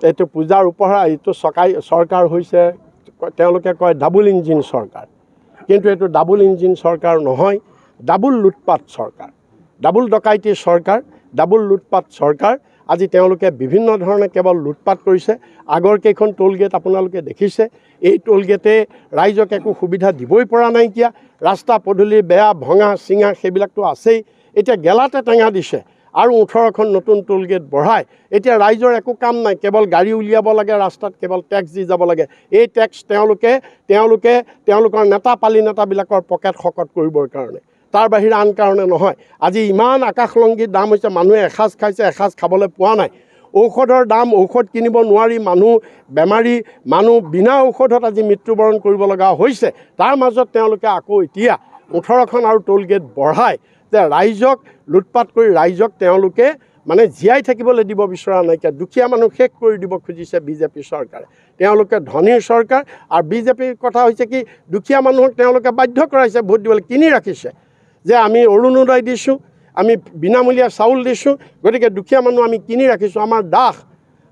এইটো পূজাৰ উপহাৰ এইটো চৰকাৰ হৈছে তেওঁলোকে কয় ডাবল ইঞ্জিন চৰকাৰ কিন্তু এইটো ডাবল ইঞ্জিন চৰকাৰ নহয় ডাবল লুটপাট চৰকাৰ ডাবল ডকাইতি চৰকাৰ ডাবল লুটপাট চৰকাৰ আজি তেওঁলোকে বিভিন্ন ধৰণে কেৱল লুটপাট কৰিছে আগৰ কেইখন টোল গেট আপোনালোকে দেখিছে এই টোল গেটে ৰাইজক একো সুবিধা দিবই পৰা নাই কিয়া ৰাস্তা পদূলি বেয়া ভঙা চিঙা সেইবিলাকতো আছেই এতিয়া গেলাতে টেঙা দিছে আৰু 18খন নতুন টোল গেট বঢ়াই এতিয়া ৰাইজৰ একো কাম নাই কেৱল গাড়ী উলিয়াব লাগে ৰাস্তাত কেৱল টেক্স দি যাব লাগে এই টেক্স তেওঁলোকৰ নেতা পালি নেতাবিলাকৰ পকেট শকত কৰিবৰ কাৰণে তাৰ বাহিৰে আন কাৰণে নহয় আজি ইমান আকাশলংঘী দাম হৈছে মানুহে এসাঁজ খাইছে এসাঁজ খাবলৈ পোৱা নাই ঔষধৰ দাম ঔষধ কিনিব নোৱাৰি মানুহ বেমাৰী মানুহ বিনা ঔষধত আজি মৃত্যুবৰণ কৰিব লগা হৈছে তাৰ মাজত তেওঁলোকে আকৌ এতিয়া 18খন আৰু টোল গেট বঢ়াই যে ৰাইজক লুটপাট কৰি ৰাইজক তেওঁলোকে মানে জীয়াই থাকিবলৈ দিব বিচৰা নাইকিয়া দুখীয়া মানুহ শেষ কৰি দিব খুজিছে বিজেপি চৰকাৰে তেওঁলোকে ধনীৰ চৰকাৰ আৰু বিজেপিৰ কথা হৈছে কি দুখীয়া মানুহক তেওঁলোকে বাধ্য কৰাইছে ভোট দিবলৈ কিনি ৰাখিছে যে আমি অৰুণোদয় দিছোঁ আমি বিনামূলীয়া চাউল দিছোঁ গতিকে দুখীয়া মানুহ আমি কিনি ৰাখিছোঁ আমাৰ দাস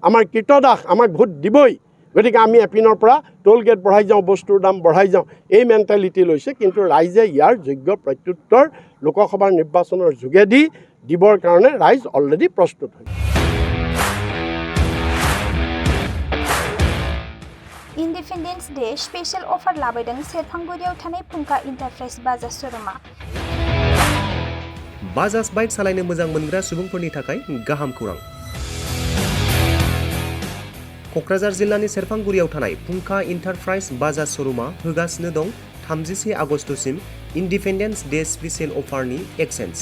আমাৰ কীটদাস আমাক ভোট দিবই গতিকে আমি এপিনৰ পৰা টোল গেট বঢ়াই যাওঁ বস্তুৰ দাম বঢ়াই যাওঁ এই মেণ্টেলিটি লৈছে কিন্তু ৰাইজে ইয়াৰ যোগ্য প্ৰত্যুত্তৰ লোকসভাৰ নিৰ্বাচনৰ যোগেদি দিবৰ কাৰণে ৰাইজ অলৰেডি প্ৰস্তুত হৈছে ইণ্ডিপেণ্ডেন্স ডে স্পেচিয়েল অফাर लाबोदों सेरफांगुरियाव थानाय फुंखा इन्टारप्राइज बाजाज श'रुमा बाजाज बाइक सालायनो मोजां मोनग्रा सुबुंफोरनि थाखाय गाहाम खौरां क'क्राझार जिल्लानि सेरफांगुरियाव थानाय फुंखा इन्टारप्राइज बाजाज श'रुमा होगासिनो दं 31 आगस्तसिम इन्डिपेन्डेन्स डे स्पेसियेल अफारनि एक्सेन्ज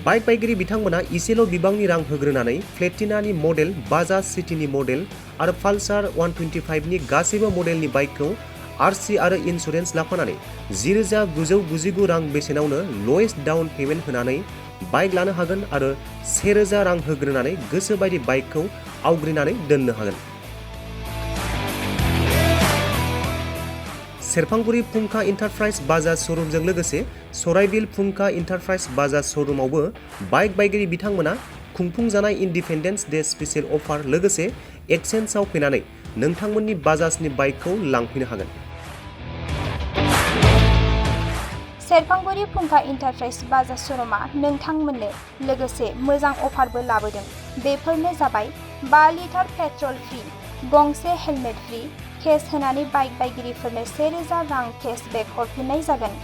बाइक बायगिरि बिथांमोना इसेल' बिबांनि रां होग्रोनानै प्लेटिनानि मडेल बाजाज सिटीनि मडेल आरो पालसार 125 नि गासैबो मडेलनि बाइकखौ आरसि आरो इन्सुरेन्स लाफानानै 10,999 रां बेसेनावनो ल'एस्ट डाउन पेमेन्ट होनानै बाइक लानो हागोन आरो 1,000 रां होग्रोनानै गोसो बायदि बाइकखौ आवग्रिनानै दोननो हागोन सेरफांगुरि फुंखा इन्टारप्राइज बाजाज श'रुमजों लोगोसे सराइबिल फुंखा इन्टारप्राइज बाजाज श'रुमावबो बाइक बायगिरि बिथांमोना खुंफुंजानाय इन्डिपेन्डेन्स डे स्पेसियेल अफार लोगोसे एक्सेन्जआव फैनानै नोंथांमोननि बाजाजनि बाइकखौ लांफैनो हागोन सेरफांगुरि फुंखा इन्टारप्राइज बाजाज श'रुमा नोंथांमोननो लोगोसे मोजां अफारबो लाबोदों बेफोरनो जाबाय 5 लिटार पेट्रल फ्रि गंसे हेलमेट फ्रि केस होनानै बाइक बायगिरिफोरनो 1,000 रां केशबेक हरफिननाय जागोन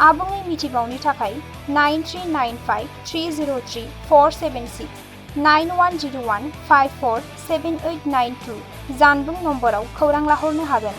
आबुङै मिथिबावनो थाखाय 9395303476 9101547892 जानबुं नम्बराव खौरां लाहरनो हागोन